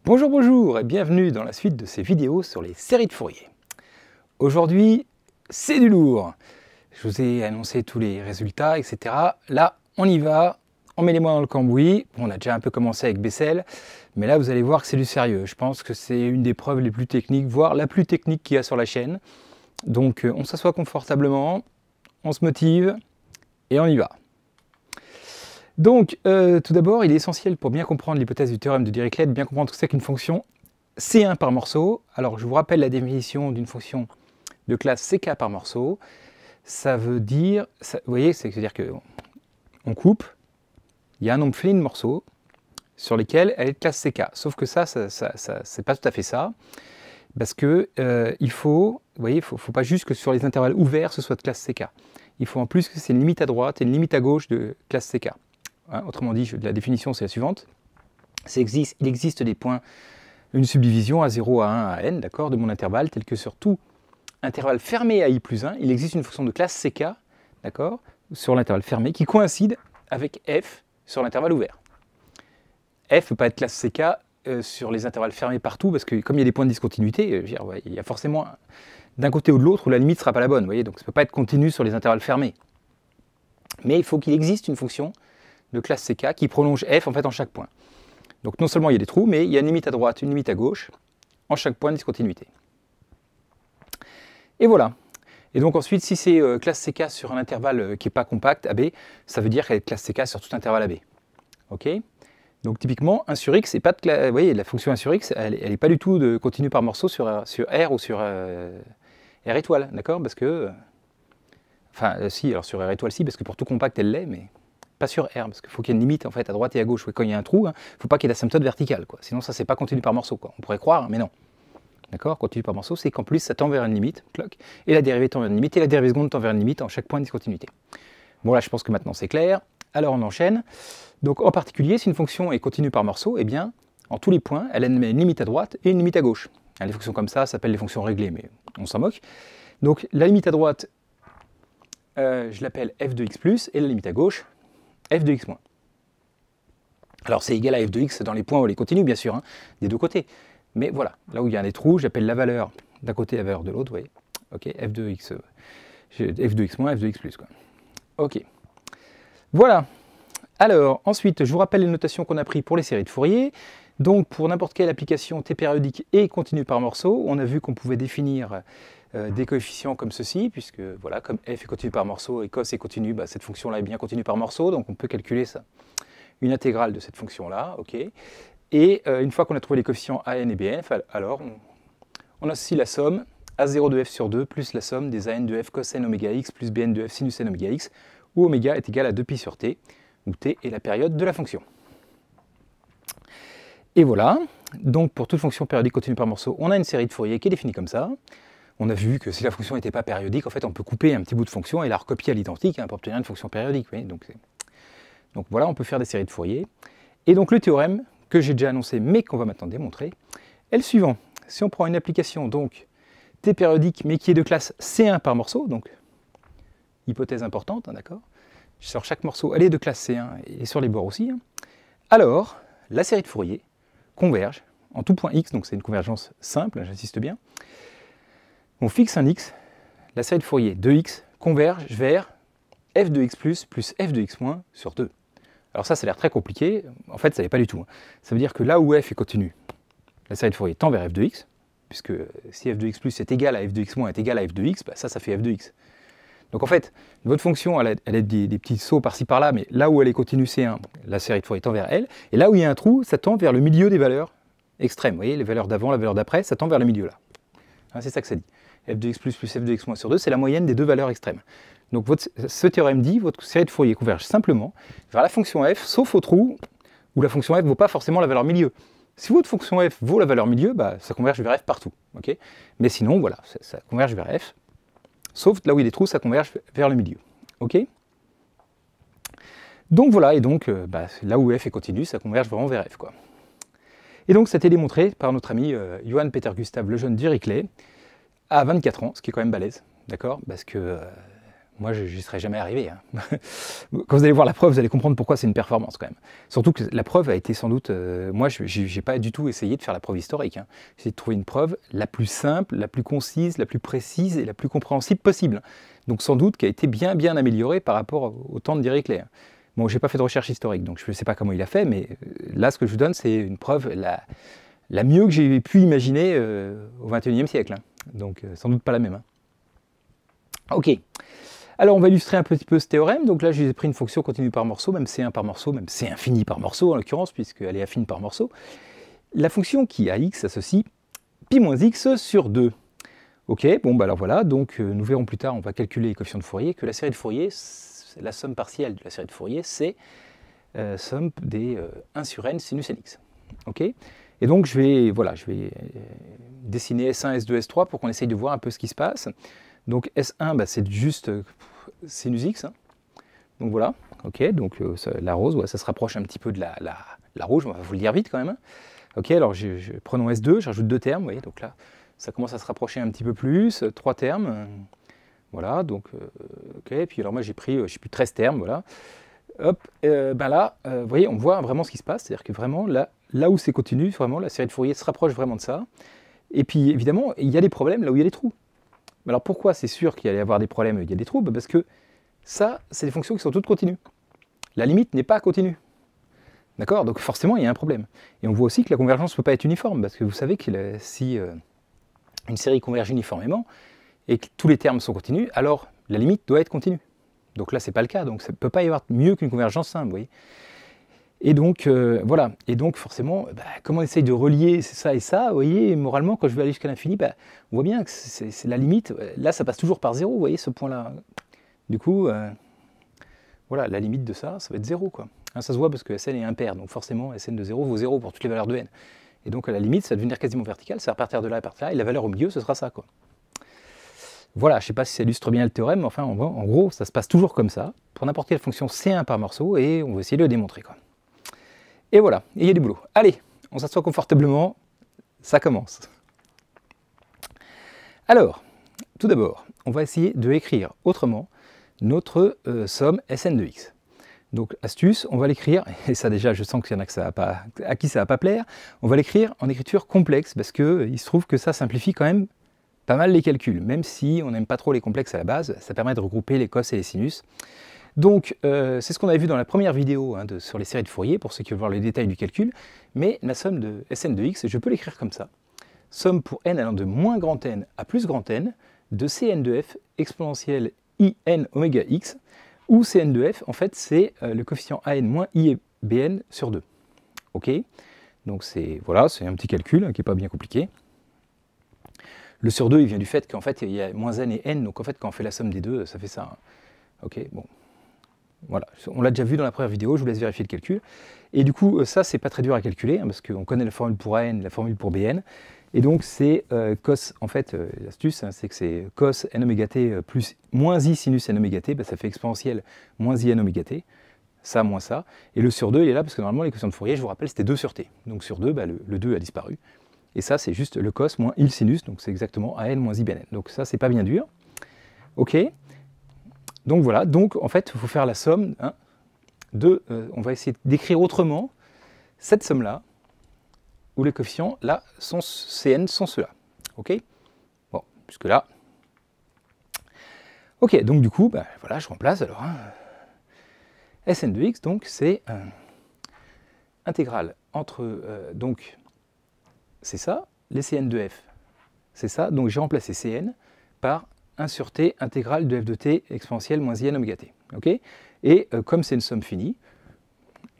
Bonjour, bonjour et bienvenue dans la suite de ces vidéos sur les séries de Fourier. Aujourd'hui, c'est du lourd. Je vous ai annoncé tous les résultats, etc. Là, on y va, on met les mains dans le cambouis. On a déjà un peu commencé avec Bessel, mais là, vous allez voir que c'est du sérieux. Je pense que c'est une des preuves les plus techniques, voire la plus technique qu'il y a sur la chaîne. Donc, on s'assoit confortablement, on se motive et on y va. Donc, tout d'abord, il est essentiel pour bien comprendre l'hypothèse du théorème de Dirichlet, de bien comprendre ce que c'est qu'une fonction C1 par morceau. Alors, je vous rappelle la définition d'une fonction de classe CK par morceau. Ça veut dire, vous voyez, c'est-à-dire qu'on coupe, il y a un nombre fini de morceaux sur lesquels elle est de classe CK. Sauf que ça c'est pas tout à fait ça, parce que il faut, vous voyez, il faut pas juste que sur les intervalles ouverts, ce soit de classe CK. Il faut en plus que c'est une limite à droite et une limite à gauche de classe CK. Hein, autrement dit, la définition c'est la suivante. Il existe des points, une subdivision à 0, à 1, à n, d'accord, de mon intervalle, tel que sur tout intervalle fermé à i plus 1, il existe une fonction de classe CK, d'accord, sur l'intervalle fermé, qui coïncide avec f sur l'intervalle ouvert. F ne peut pas être classe CK sur les intervalles fermés partout, parce que comme il y a des points de discontinuité, il y a forcément d'un côté ou de l'autre où la limite ne sera pas la bonne, vous voyez, donc ça ne peut pas être continu sur les intervalles fermés. Mais il faut qu'il existe une fonction de classe CK qui prolonge f en fait en chaque point. Donc non seulement il y a des trous, mais il y a une limite à droite, une limite à gauche, en chaque point de discontinuité. Et voilà. Et donc ensuite, si c'est classe CK sur un intervalle qui n'est pas compact, AB, ça veut dire qu'elle est classe CK sur tout intervalle AB. Ok. Donc typiquement, 1 sur x, c'est pas de vous voyez, la fonction 1 sur x, elle n'est pas du tout de continue par morceau sur R ou sur R étoile, d'accord? Parce que, enfin si, alors sur R étoile si, parce que pour tout compact elle l'est, mais pas sur R, parce qu'il faut qu'il y ait une limite en fait à droite et à gauche. Quand il y a un trou, il ne faut pas qu'il y ait d'asymptote verticale, quoi. Sinon ça c'est pas continu par morceau, quoi. On pourrait croire, mais non. D'accord, continu par morceau, c'est qu'en plus ça tend vers une limite, cloc, et la dérivée tend vers une limite, et la dérivée seconde tend vers une limite en chaque point de discontinuité. Bon là je pense que maintenant c'est clair, alors on enchaîne. Donc en particulier, si une fonction est continue par morceau, eh bien, en tous les points, elle a une limite à droite et une limite à gauche. Les fonctions comme ça s'appellent les fonctions réglées, mais on s'en moque. Donc la limite à droite, je l'appelle f de x plus, et la limite à gauche, f de x moins. Alors c'est égal à f de x dans les points où elle est continue, bien sûr, hein, des deux côtés. Mais voilà, là où il y a des trous, j'appelle la valeur d'un côté la valeur de l'autre, vous voyez. Ok, f de x moins, f de x plus, quoi. Ok. Voilà. Alors, ensuite, je vous rappelle les notations qu'on a prises pour les séries de Fourier. Donc, pour n'importe quelle application t périodique et continue par morceau, on a vu qu'on pouvait définir des coefficients comme ceci, puisque, voilà, comme f est continu par morceau et cos est continu, bah, cette fonction-là est bien continue par morceau, donc on peut calculer ça, une intégrale de cette fonction-là, ok. Et une fois qu'on a trouvé les coefficients an et bn, alors on associe la somme a0 de f sur 2 plus la somme des an de f cos n oméga x plus bn de f sinus n oméga x, où oméga est égal à 2pi sur t, où t est la période de la fonction. Et voilà, donc pour toute fonction périodique continue par morceau, on a une série de Fourier qui est définie comme ça. On a vu que si la fonction n'était pas périodique, en fait on peut couper un petit bout de fonction et la recopier à l'identique, hein, pour obtenir une fonction périodique. Vous voyez, donc voilà, on peut faire des séries de Fourier. Et donc le théorème que j'ai déjà annoncé, mais qu'on va maintenant démontrer, est le suivant. Si on prend une application, donc, t périodique, mais qui est de classe C1 par morceau, donc, hypothèse importante, hein, d'accord, sur chaque morceau, elle est de classe C1, et sur les bords aussi, hein, alors, la série de Fourier converge en tout point x, donc c'est une convergence simple, j'insiste bien, on fixe un x, la série de Fourier de x converge vers f de x plus f de x moins sur 2. Alors ça a l'air très compliqué, en fait ça n'est pas du tout. Ça veut dire que là où f est continu, la série de Fourier tend vers f de x, puisque si f de x plus est égal à f de x moins est égal à f de x, bah ça fait f de x. Donc en fait, votre fonction, elle a des petits sauts par-ci par-là, mais là où elle est continue C1, la série de Fourier tend vers elle, et là où il y a un trou, ça tend vers le milieu des valeurs extrêmes. Vous voyez, les valeurs d'avant, la valeur d'après, ça tend vers le milieu là. Hein, c'est ça que ça dit. f de x plus f de x moins sur 2, c'est la moyenne des deux valeurs extrêmes. Donc ce théorème dit, votre série de Fourier converge simplement vers la fonction f, sauf au trou où la fonction f ne vaut pas forcément la valeur milieu. Si votre fonction f vaut la valeur milieu, bah, ça converge vers f partout. Okay, mais sinon, voilà, ça converge vers f, sauf là où il y a des trous, ça converge vers le milieu. Okay, donc voilà, et donc bah, là où f est continu, ça converge vraiment vers f, quoi. Et donc ça a été démontré par notre ami Johann Peter Gustav Lejeune Dirichlet à 24 ans, ce qui est quand même balèze, d'accord, parce que moi, je n'y serais jamais arrivé. Hein. Quand vous allez voir la preuve, vous allez comprendre pourquoi c'est une performance quand même. Surtout que la preuve a été sans doute... moi, je n'ai pas du tout essayé de faire la preuve historique. Hein. J'ai essayé de trouver une preuve la plus simple, la plus concise, la plus précise et la plus compréhensible possible. Donc sans doute qui a été bien améliorée par rapport au temps de Dirichlet. Bon, je n'ai pas fait de recherche historique, donc je ne sais pas comment il a fait, mais là, ce que je vous donne, c'est une preuve la mieux que j'ai pu imaginer au XXIe siècle. Hein. Donc sans doute pas la même. Hein. Ok. Alors, on va illustrer un petit peu ce théorème. Donc là, j'ai pris une fonction continue par morceau, même C1 par morceau, même C infini par morceau, en l'occurrence, puisqu'elle est affine par morceau. La fonction qui, à x, associe pi moins x sur 2. Ok, bon, bah alors voilà. Donc, nous verrons plus tard, on va calculer les coefficients de Fourier, que la série de Fourier, la somme partielle de la série de Fourier, c'est somme des 1 sur n sinus nx. Ok. Et donc, je vais dessiner S1, S2, S3 pour qu'on essaye de voir un peu ce qui se passe. Donc S1, bah, c'est juste sinus x. Hein. Donc voilà, ok, donc la rose, ouais, ça se rapproche un petit peu de la rouge, on va vous le dire vite quand même. Hein. Ok, alors prenons S2, j'ajoute 2 termes, vous voyez, donc là, ça commence à se rapprocher un petit peu plus, 3 termes. Voilà, donc, ok, puis alors moi j'ai pris, je sais plus, 13 termes, voilà. Hop, ben là, vous voyez, on voit vraiment ce qui se passe, c'est-à-dire que vraiment, là où c'est continu, vraiment, la série de Fourier se rapproche vraiment de ça. Et puis évidemment, il y a des problèmes là où il y a des trous. Alors pourquoi c'est sûr qu'il allait y avoir des problèmes, il y a des trous? Parce que ça, c'est des fonctions qui sont toutes continues. La limite n'est pas continue. D'accord? Donc forcément, il y a un problème. Et on voit aussi que la convergence ne peut pas être uniforme, parce que vous savez que si une série converge uniformément, et que tous les termes sont continus, alors la limite doit être continue. Donc là, ce n'est pas le cas, donc ça ne peut pas y avoir mieux qu'une convergence simple, vous voyez. Et donc, voilà. Et donc, forcément, bah, comme on essaye de relier ça et ça, vous voyez, moralement, quand je vais aller jusqu'à l'infini, bah, on voit bien que c'est la limite. Là, ça passe toujours par 0, vous voyez, ce point-là. Du coup, voilà, la limite de ça, ça va être 0, quoi. Hein, ça se voit parce que Sn est impair, donc forcément, Sn de 0 vaut 0 pour toutes les valeurs de n. Et donc, à la limite, ça va devenir quasiment vertical, ça va repartir de là et partir là, et la valeur au milieu, ce sera ça, quoi. Voilà, je ne sais pas si ça illustre bien le théorème, mais enfin, en gros, ça se passe toujours comme ça, pour n'importe quelle fonction C1 par morceau, et on va essayer de le démontrer, quoi. Et voilà, et il y a du boulot. Allez, on s'assoit confortablement, ça commence. Alors, tout d'abord, on va essayer de écrire autrement notre somme Sn de x. Donc, astuce, on va l'écrire, et ça déjà, je sens qu'il y en a à qui ça ne va pas plaire, on va l'écrire en écriture complexe, parce qu'il se trouve que ça simplifie quand même pas mal les calculs, même si on n'aime pas trop les complexes à la base, ça permet de regrouper les cos et les sinus. Donc, c'est ce qu'on avait vu dans la première vidéo hein, sur les séries de Fourier, pour ceux qui veulent voir les détails du calcul, mais la somme de Sn de x, je peux l'écrire comme ça. Somme pour n allant de moins grand n à plus grand n, de Cn de f exponentielle in oméga x, où Cn de f, en fait, c'est le coefficient an moins i et bn sur 2. Ok? Donc, voilà, c'est un petit calcul hein, qui n'est pas bien compliqué. Le sur 2, il vient du fait qu'en fait, il y a moins n et n, donc en fait, quand on fait la somme des deux, ça fait ça. Hein. Ok, bon. Voilà, on l'a déjà vu dans la première vidéo, je vous laisse vérifier le calcul. Et du coup, ça, c'est pas très dur à calculer, hein, parce qu'on connaît la formule pour an, la formule pour bn. Et donc, c'est cos, en fait, l'astuce, hein, c'est que c'est cos n oméga t plus moins i sinus n oméga t, bah, ça fait exponentielle moins i n oméga t, ça moins ça. Et le sur 2, il est là, parce que normalement, l'équation de Fourier, je vous rappelle, c'était 2 sur t. Donc sur 2, bah, le 2 a disparu. Et ça, c'est juste le cos moins i le sinus, donc c'est exactement an moins i bn. Donc ça, c'est pas bien dur. Ok. Donc voilà, donc en fait, il faut faire la somme hein, on va essayer d'écrire autrement cette somme-là, où les coefficients, là, Cn sont ceux-là. Ok? Bon, jusque-là. Ok, donc du coup, bah, voilà, je remplace alors. Hein, Sn de x, donc c'est intégrale entre, donc, c'est ça, les Cn de f, c'est ça, donc j'ai remplacé Cn par 1 sur t intégrale de f de t exponentielle moins i n oméga t. Okay, et comme c'est une somme finie,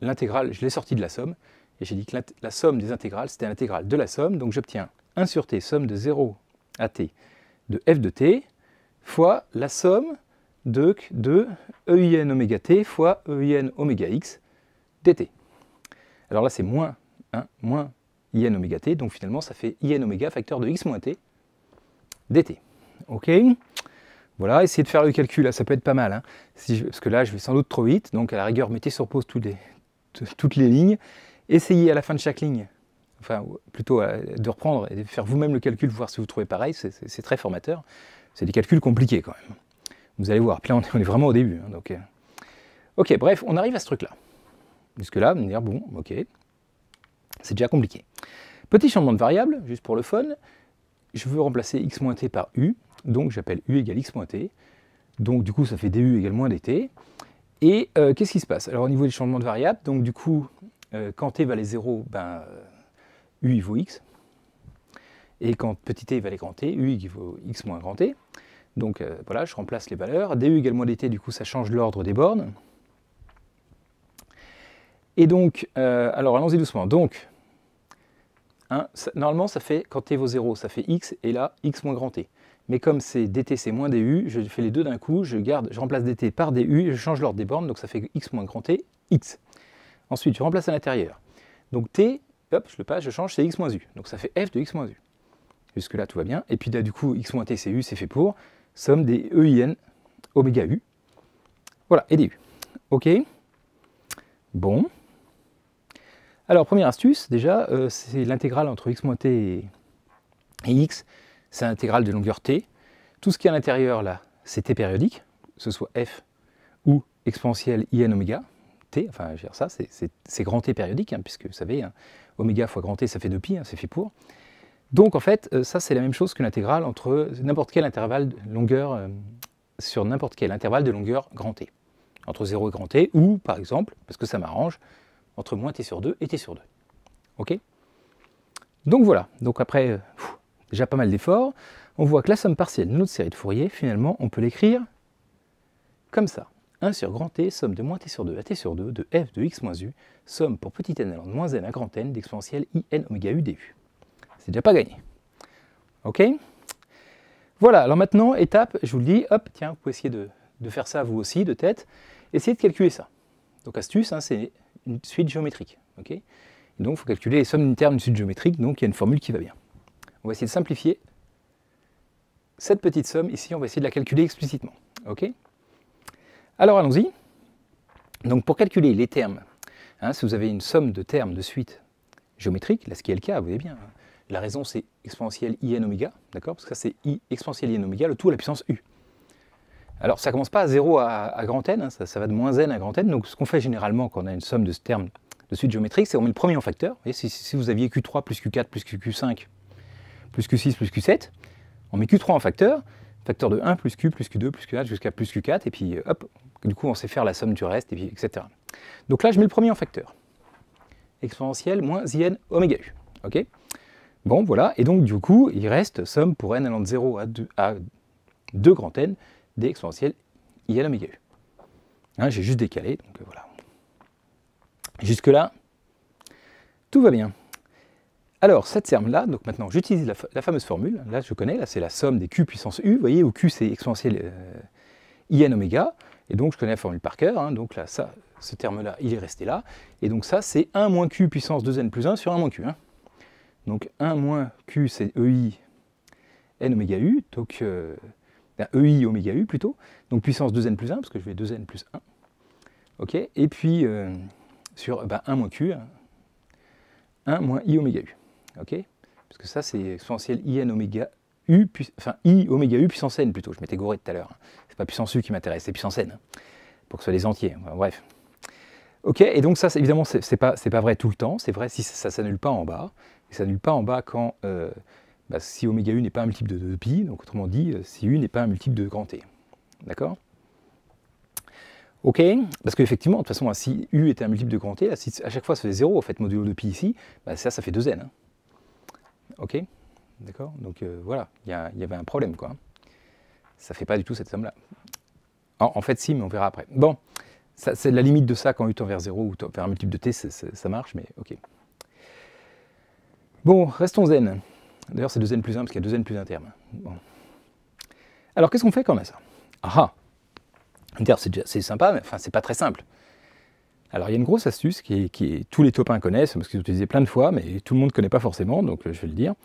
l'intégrale, je l'ai sortie de la somme, et j'ai dit que la somme des intégrales, c'était l'intégrale de la somme, donc j'obtiens 1 sur t, somme de 0 à t, de f de t, fois la somme de ein oméga t fois ein oméga x dt. Alors là, c'est moins 1, moins in oméga t, donc finalement, ça fait in oméga facteur de x moins t dt. Ok, voilà, essayez de faire le calcul, là, ça peut être pas mal, hein, parce que là, je vais sans doute trop vite, donc à la rigueur, mettez sur pause toutes les lignes, essayez à la fin de chaque ligne, enfin, plutôt de reprendre et de faire vous-même le calcul, voir si vous trouvez pareil, c'est très formateur, c'est des calculs compliqués quand même. Vous allez voir, puis là on est vraiment au début. Hein, donc, ok, bref, on arrive à ce truc-là. Jusque-là, vous me dire, bon, ok, c'est déjà compliqué. Petit changement de variable, juste pour le fun, je veux remplacer x moins t par u, donc j'appelle u égale x moins t, donc du coup ça fait du égale moins dt, et qu'est-ce qui se passe? Alors au niveau des changements de variables, donc du coup, quand t valait 0, ben, u il vaut x, et quand petit t valait grand t, u il vaut x moins grand t, donc voilà, je remplace les valeurs, du égale moins dt, du coup ça change l'ordre des bornes, et donc, alors allons-y doucement, donc, hein, normalement, ça fait, quand t vaut 0, ça fait x, et là, x moins grand t. Mais comme c'est dt, c'est moins du, je fais les deux d'un coup, je remplace dt par du, et je change l'ordre des bornes, donc ça fait x moins grand t, x. Ensuite, je remplace à l'intérieur. Donc t, hop, je le passe, je change, c'est x moins u. Donc ça fait f de x moins u. Jusque-là, tout va bien. Et puis là, du coup, x moins t, c'est u, c'est fait pour somme des ein oméga u. Voilà, et du. OK. Bon. Alors, première astuce, déjà, c'est l'intégrale entre x moins t et x, c'est l'intégrale de longueur t. Tout ce qui est à l'intérieur, là, c'est t périodique, que ce soit f ou exponentielle in oméga t, enfin, je veux dire ça, c'est grand t périodique, hein, puisque vous savez, hein, oméga fois grand t, ça fait 2pi, hein, c'est fait pour. Donc, en fait, ça, c'est la même chose que l'intégrale entre n'importe quel intervalle de longueur, sur n'importe quel intervalle de longueur grand t, entre 0 et grand t, ou, par exemple, parce que ça m'arrange, entre moins t sur 2 et t sur 2. OK? Donc voilà, donc après déjà pas mal d'efforts, on voit que la somme partielle de notre série de Fourier, finalement, on peut l'écrire comme ça. 1 sur grand T, somme de moins t sur 2 à t sur 2 de f de x moins u, somme pour petit n allant de moins n à grand n d'exponentielle in oméga u du. C'est déjà pas gagné. OK? Voilà, alors maintenant, étape, je vous le dis, hop, tiens, vous pouvez essayer de faire ça vous aussi, de tête, essayez de calculer ça. Donc astuce, hein, c'est une suite géométrique. Okay, donc il faut calculer les sommes unitaires d'une suite géométrique, donc il y a une formule qui va bien. On va essayer de simplifier cette petite somme, ici on va essayer de la calculer explicitement. Okay, alors allons-y. Donc pour calculer les termes, hein, si vous avez une somme de termes de suite géométrique, là ce qui est le cas, vous voyez bien, hein, la raison c'est exponentielle in oméga, d'accord, parce que ça c'est i exponentielle in oméga, le tout à la puissance u. Alors ça ne commence pas à 0 à grand n, hein, ça va de moins n à grand n, donc ce qu'on fait généralement quand on a une somme de termes de suite géométrique, c'est on met le premier en facteur. Vous voyez, si vous aviez Q3 plus Q4 plus Q5 plus Q6 plus Q7, on met Q3 en facteur de 1 plus Q plus Q2 plus Q4 jusqu'à plus Q4, et puis hop, du coup on sait faire la somme du reste, et puis, etc. Donc là je mets le premier en facteur. Exponentielle moins in oméga u. Ok, bon voilà, et donc du coup il reste somme pour n allant de 0 à 2 grand n des exponentielles in oméga u. Hein, j'ai juste décalé, donc voilà. Jusque-là, tout va bien. Alors, cette terme-là, donc maintenant j'utilise la fameuse formule, là je connais, là c'est la somme des q puissance u, vous voyez, où q c'est exponentielle in oméga, et donc je connais la formule par cœur, hein, donc là, ça, ce terme-là, il est resté là, et donc ça c'est 1 moins q puissance 2n plus 1 sur 1 moins q. Hein. Donc 1 moins q c'est ei n oméga u, donc ei oméga u plutôt, donc puissance 2n plus 1, parce que je vais 2n plus 1, ok, et puis sur 1 moins q, 1 moins i oméga u, ok, parce que ça c'est exponentielle in oméga u, enfin i oméga u puissance n plutôt, je m'étais gouré tout à l'heure, c'est pas puissance u qui m'intéresse, c'est puissance n, pour que ce soit les entiers, enfin, bref. Ok, et donc ça évidemment c'est pas vrai tout le temps, c'est vrai si ça s'annule pas en bas, et ça s'annule pas en bas quand si oméga u n'est pas un multiple de pi, donc autrement dit, si u n'est pas un multiple de grand t, d'accord? Ok, parce qu'effectivement, de toute façon, si u était un multiple de grand t, si à chaque fois ça fait 0, en fait, modulo de pi ici, ça fait 2n. Hein. Ok, d'accord, donc voilà, il y avait un problème, quoi. Ça ne fait pas du tout cette somme-là. En fait, si, mais on verra après. Bon, c'est la limite de ça quand u tend vers 0 ou vers un multiple de t, ça marche, mais ok. Bon, restons zen. D'ailleurs, c'est 2n plus 1, parce qu'il y a 2n plus 1 terme. Bon. Alors, qu'est-ce qu'on fait quand on a ça? Ah, c'est sympa, mais enfin, c'est pas très simple. Alors, il y a une grosse astuce qui tous les top 1 connaissent, parce qu'ils l'ont utilisé plein de fois, mais tout le monde ne connaît pas forcément, donc je vais le dire.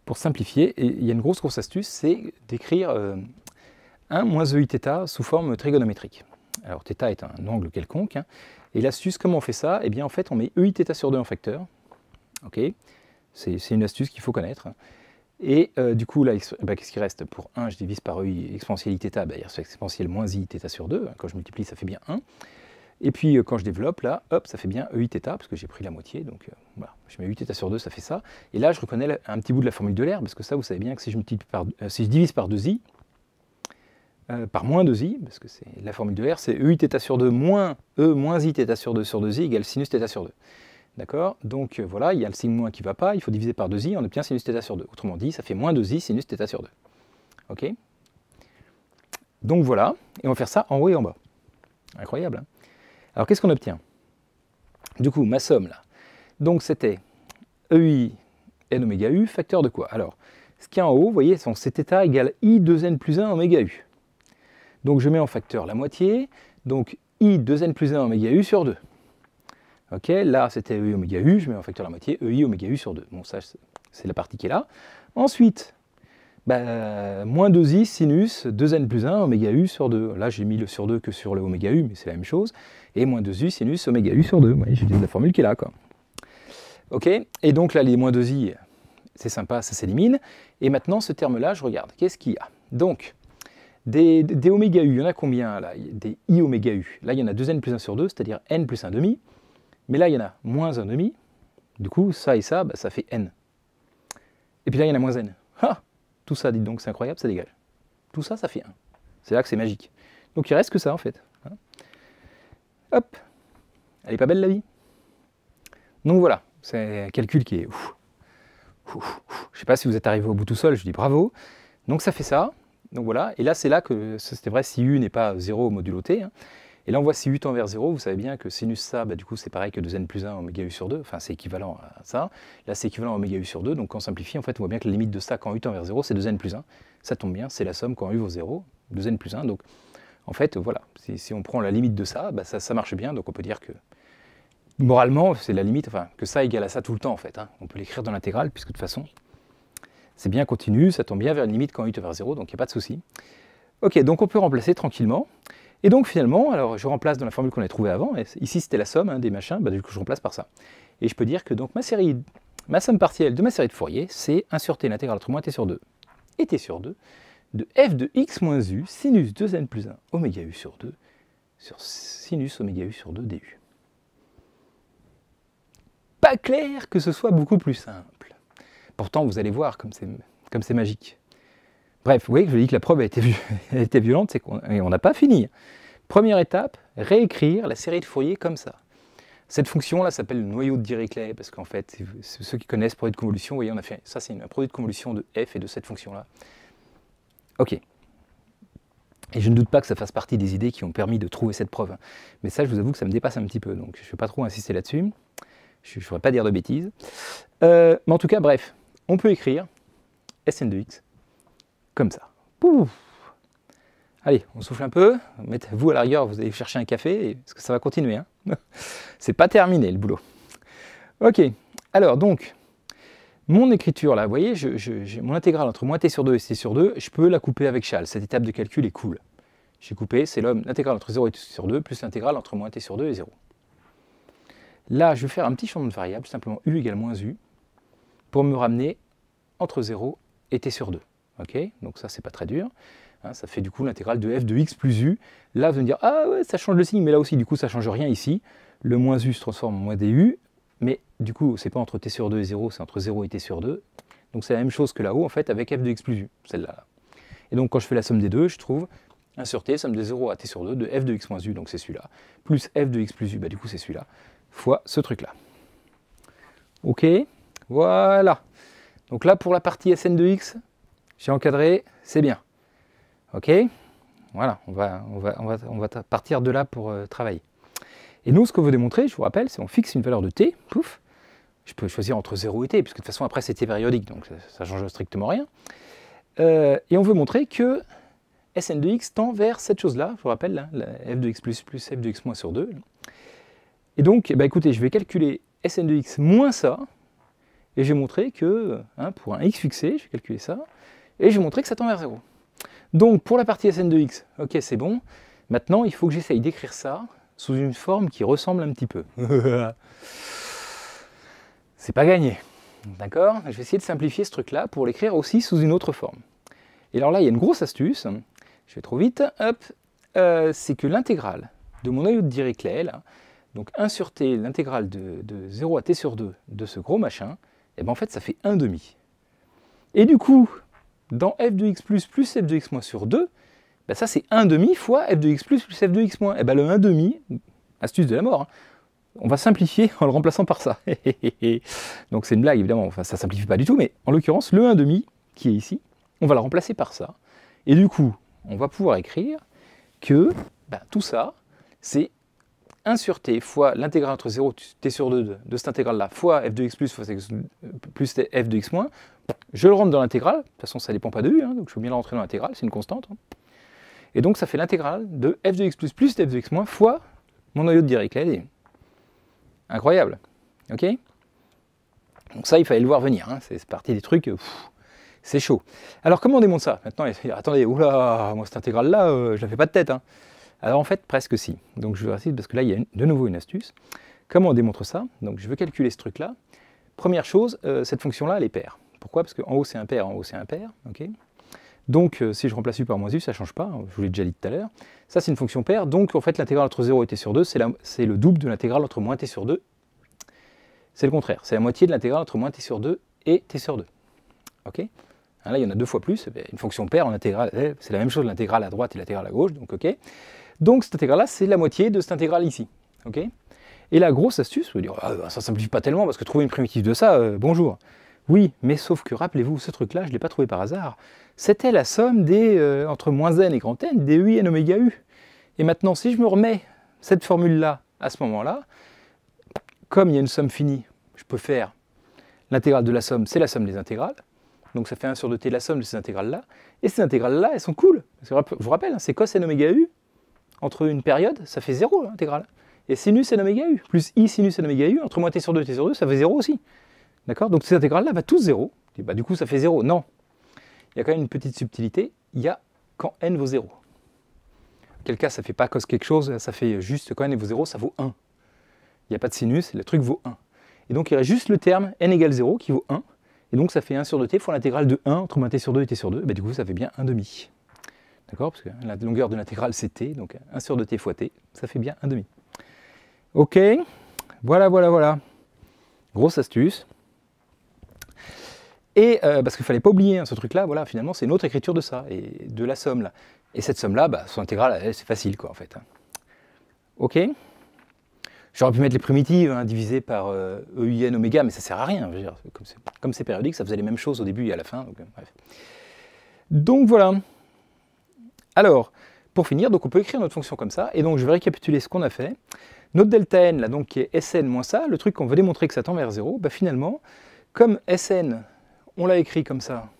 Pour simplifier, et il y a une grosse astuce, c'est d'écrire 1 moins eiθ sous forme trigonométrique. Alors, θ est un angle quelconque, hein, et l'astuce, comment on fait ça? Eh bien, en fait, on met eiθ sur 2 en facteur. Ok, c'est une astuce qu'il faut connaître. Et du coup, là, qu'est-ce qui reste? Pour 1, je divise par EI exponentielle I θ, il reste exponentielle moins I θ sur 2. Quand je multiplie, ça fait bien 1. Et puis, quand je développe, là, hop, ça fait bien EI θ, parce que j'ai pris la moitié. Donc, voilà, je mets EI θ sur 2, ça fait ça. Et là, je reconnais un petit bout de la formule d'Euler, parce que ça, vous savez bien que si je divise par 2i, par moins 2i, parce que c'est la formule d'Euler, c'est EI θ sur 2 moins E moins I θ sur 2 i égale sinus θ sur 2. D'accord? Donc voilà, il y a le signe moins qui ne va pas, il faut diviser par 2i, on obtient sinus θ sur 2. Autrement dit, ça fait moins 2i sinus θ sur 2. Ok? Donc voilà, et on va faire ça en haut et en bas. Incroyable, hein? Alors qu'est-ce qu'on obtient? Du coup, ma somme là. Donc c'était EI n oméga u, facteur de quoi? Alors, ce qui est en haut, vous voyez, c'est θ égale I 2n plus 1 oméga u. Donc je mets en facteur la moitié, donc I 2n plus 1 oméga u sur 2. Ok, là c'était EI oméga u, je mets en facteur la moitié, EI oméga u sur 2. Bon, ça c'est la partie qui est là. Ensuite, moins 2i sinus 2n plus 1 oméga u sur 2. Là j'ai mis le sur 2 que sur le oméga u, mais c'est la même chose. Et moins 2i sinus oméga u sur 2. Vous voyez, j'ai la formule qui est là, quoi. Ok, et donc là les moins 2i, c'est sympa, ça s'élimine. Et maintenant ce terme-là, je regarde, qu'est-ce qu'il y a? Donc, des oméga u, il y en a combien là? Des i oméga u. Là il y en a 2n plus 1 sur 2, c'est-à-dire n plus 1 demi. Mais là, il y en a moins 1 demi. Du coup, ça et ça, ça fait n. Et puis là, il y en a moins n. Ah, tout ça, dites donc, c'est incroyable, ça dégage. Tout ça, ça fait 1. C'est là que c'est magique. Donc il reste que ça, en fait. Hop. Elle est pas belle, la vie? Donc voilà, c'est un calcul qui est... Je ne sais pas si vous êtes arrivé au bout tout seul, je dis bravo. Donc ça fait ça. Donc voilà. Et là, c'est là que c'était vrai si u n'est pas 0 modulo t. Et là, on voit si u tend vers 0, vous savez bien que sinus ça, du coup, c'est pareil que 2n plus 1 oméga u sur 2, enfin, c'est équivalent à ça. Là, c'est équivalent à oméga u sur 2, donc quand on simplifie, en fait, on voit bien que la limite de ça, quand u tend vers 0, c'est 2n plus 1. Ça tombe bien, c'est la somme quand u vaut 0, 2n plus 1. Donc, en fait, voilà, si on prend la limite de ça, ça marche bien, donc on peut dire que, moralement, c'est la limite, enfin, que ça égale à ça tout le temps, en fait. On peut l'écrire dans l'intégrale, puisque de toute façon, c'est bien continu, ça tombe bien vers une limite quand u tend vers 0, donc il n'y a pas de souci. Ok, donc on peut remplacer tranquillement. Et donc finalement, alors je remplace dans la formule qu'on a trouvée avant, et ici c'était la somme des machins, du coup je remplace par ça. Et je peux dire que donc ma somme partielle de ma série de Fourier, c'est 1 sur t l'intégrale entre moins t sur 2 et t sur 2 de f de x moins u sinus 2n plus 1 oméga u sur 2 sur sinus oméga u sur 2 du. Pas clair que ce soit beaucoup plus simple. Pourtant vous allez voir comme c'est magique. Bref, vous voyez que je dis que la preuve a été violente, c'est qu'on n'a pas fini. Première étape, réécrire la série de Fourier comme ça. Cette fonction-là s'appelle le noyau de Dirichlet, parce qu'en fait, ceux qui connaissent produit de convolution, vous voyez, on a fait ça, c'est un produit de convolution de f et de cette fonction-là. Ok. Et je ne doute pas que ça fasse partie des idées qui ont permis de trouver cette preuve. Mais ça, je vous avoue que ça me dépasse un petit peu, donc je ne vais pas trop insister là-dessus. Je ne voudrais pas dire de bêtises. Mais en tout cas, bref, on peut écrire Sn de x comme ça. Pouf. Allez, on souffle un peu. Vous, à la rigueur, vous allez chercher un café, parce que ça va continuer. C'est pas terminé, le boulot. Ok, alors donc, mon écriture, là, vous voyez, mon intégrale entre moins t sur 2 et t sur 2, je peux la couper avec Châle. Cette étape de calcul est cool. J'ai coupé, c'est l'intégrale entre 0 et t sur 2, plus l'intégrale entre moins t sur 2 et 0. Là, je vais faire un petit changement de variable, simplement u égale moins u, pour me ramener entre 0 et t sur 2. Ok, donc ça c'est pas très dur, ça fait du coup l'intégrale de f de x plus u. Là vous allez me dire, ah ouais, ça change le signe, mais là aussi du coup ça change rien ici. Le moins u se transforme en moins du, mais du coup c'est pas entre t sur 2 et 0, c'est entre 0 et t sur 2. Donc c'est la même chose que là-haut en fait avec f de x plus u, celle-là. Et donc quand je fais la somme des deux, je trouve 1 sur t, somme de 0 à t sur 2 de f de x moins u, donc c'est celui-là, plus f de x plus u, du coup c'est celui-là, fois ce truc-là. Ok, voilà. Donc là pour la partie Sn de x, j'ai encadré, c'est bien. Ok, voilà, on va partir de là pour travailler. Et nous, ce qu'on veut démontrer, je vous rappelle, c'est qu'on fixe une valeur de t, pouf, je peux choisir entre 0 et t, puisque de toute façon, après, c'est t périodique, donc ça ne change strictement rien. Et on veut montrer que Sn de x tend vers cette chose-là, je vous rappelle, là, la f de x plus f de x moins sur 2. Et donc, écoutez, je vais calculer Sn de x moins ça, et je vais montrer que, pour un x fixé, je vais calculer ça, et je vais montrer que ça tend vers 0. Donc, pour la partie Sn de x, ok, c'est bon. Maintenant, il faut que j'essaye d'écrire ça sous une forme qui ressemble un petit peu. C'est pas gagné. D'accord? Je vais essayer de simplifier ce truc-là pour l'écrire aussi sous une autre forme. Et alors là, il y a une grosse astuce, je vais trop vite, hop, c'est que l'intégrale de mon noyau de Dirichlet, là, donc 1 sur t, l'intégrale de 0 à t sur 2 de ce gros machin, et ben en fait ça fait 1/2. Et du coup, dans f de x plus f de x moins sur 2, ben ça c'est 1/2 fois f de x plus f de x moins. Et ben le 1/2, astuce de la mort, hein, on va simplifier en le remplaçant par ça. Donc c'est une blague évidemment, enfin ça simplifie pas du tout, mais en l'occurrence le 1/2 qui est ici, on va le remplacer par ça. Et du coup, on va pouvoir écrire que ben, tout ça, c'est 1 sur t fois l'intégrale entre 0 t sur 2 de cette intégrale-là fois f de x plus fois plus f de x moins. Je le rentre dans l'intégrale, de toute façon ça ne dépend pas de u, hein, donc je peux bien le rentrer dans l'intégrale, c'est une constante. Hein. Et donc ça fait l'intégrale de f de x plus f de x moins fois mon noyau de Dirichlet. Incroyable, ok? Donc ça il fallait le voir venir, hein. C'est parti des trucs, c'est chaud. Alors comment on démontre ça? Maintenant, attendez, oula, moi cette intégrale-là, je la fais pas de tête. Hein. Alors en fait, presque si. Donc je vais réciter parce que là, il y a de nouveau une astuce. Comment on démontre ça? Donc je veux calculer ce truc-là. Première chose, cette fonction-là, elle est paire. Pourquoi? Parce qu'en haut c'est impair, en haut c'est impair. Okay, donc si je remplace u par moins u, ça ne change pas. Je vous l'ai déjà dit tout à l'heure. Ça c'est une fonction paire. Donc en fait, l'intégrale entre 0 et t sur 2, c'est le double de l'intégrale entre moins t sur 2. C'est le contraire. C'est la moitié de l'intégrale entre moins t sur 2 et t sur 2. Ok? Là, il y en a 2 fois plus. Une fonction paire en intégrale, c'est la même chose, l'intégrale à droite et l'intégrale à gauche. Donc ok. Donc cette intégrale-là, c'est la moitié de cette intégrale ici. Okay, et la grosse astuce, vous dire, ça ne simplifie pas tellement, parce que trouver une primitive de ça, bonjour. Oui, mais sauf que, rappelez-vous, ce truc-là, je ne l'ai pas trouvé par hasard. C'était la somme des, entre moins n et grand n, des ui n oméga u. Et maintenant, si je me remets cette formule-là, à ce moment-là, comme il y a une somme finie, je peux faire l'intégrale de la somme, c'est la somme des intégrales. Donc ça fait 1 sur 2t la somme de ces intégrales-là. Et ces intégrales-là, elles sont cool. Parce que, je vous rappelle, hein, c'est cos n oméga u. Entre une période, ça fait 0 l'intégrale. Et sinus n oméga u, plus i sinus n oméga u, entre moins t sur 2 et t sur 2, ça fait 0 aussi. D'accord? Donc cette intégrale-là va tous 0. Et bah, du coup, ça fait 0. Non. Il y a quand même une petite subtilité. Il y a quand n vaut 0. Quel cas, ça ne fait pas cos quelque chose, ça fait juste quand n vaut 0, ça vaut 1. Il n'y a pas de sinus, le truc vaut 1. Et donc il reste juste le terme n égale 0 qui vaut 1. Et donc ça fait 1 sur 2t fois l'intégrale de 1 entre moins t sur 2 et t sur 2. Bah, du coup, ça fait bien 1/2. D'accord? Parce que la longueur de l'intégrale c'est t, donc 1 sur 2t fois t, ça fait bien 1/2. Ok, voilà. Grosse astuce. Et parce qu'il ne fallait pas oublier hein, ce truc-là, voilà, finalement c'est une autre écriture de ça, et de la somme là. Et cette somme-là, bah, son intégrale, c'est facile quoi en fait. Ok. J'aurais pu mettre les primitives hein, divisées par EIN oméga, mais ça sert à rien. Je veux dire, comme c'est périodique, ça faisait les mêmes choses au début et à la fin. Donc, bref. Donc voilà. Alors, pour finir, donc on peut écrire notre fonction comme ça, et donc je vais récapituler ce qu'on a fait. Notre delta n, là, donc, qui est Sn moins ça, le truc qu'on veut démontrer que ça tend vers 0, bah, finalement, comme Sn, on l'a écrit comme ça,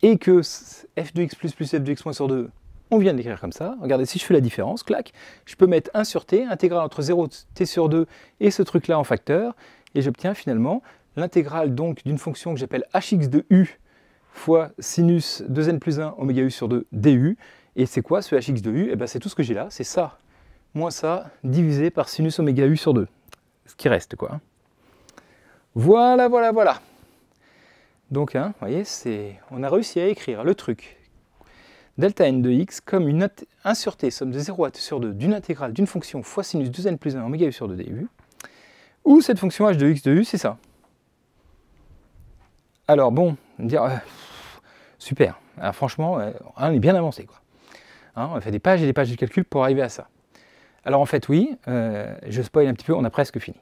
et que f de x plus f de x moins sur 2, on vient de l'écrire comme ça, regardez, si je fais la différence, clac, je peux mettre 1 sur t, intégrale entre 0 t sur 2 et ce truc-là en facteur, et j'obtiens finalement l'intégrale donc d'une fonction que j'appelle hx de u fois sinus 2n plus 1 oméga u sur 2 du. Et c'est quoi ce hx de u? Eh ben, c'est tout ce que j'ai là, c'est ça, moins ça, divisé par sinus oméga u sur 2. Ce qui reste, quoi. Voilà. Donc, hein, vous voyez, on a réussi à écrire le truc delta n de x comme 1 sur t, somme de 0 à t sur 2, d'une intégrale d'une fonction fois sinus 2n plus 1 oméga u sur 2 du, ou cette fonction h de x de u, c'est ça. Alors bon, on va me dire, super, alors, franchement, on est bien avancé, quoi. Hein, on a fait des pages et des pages de calcul pour arriver à ça. Alors en fait, oui, je spoil un petit peu, on a presque fini.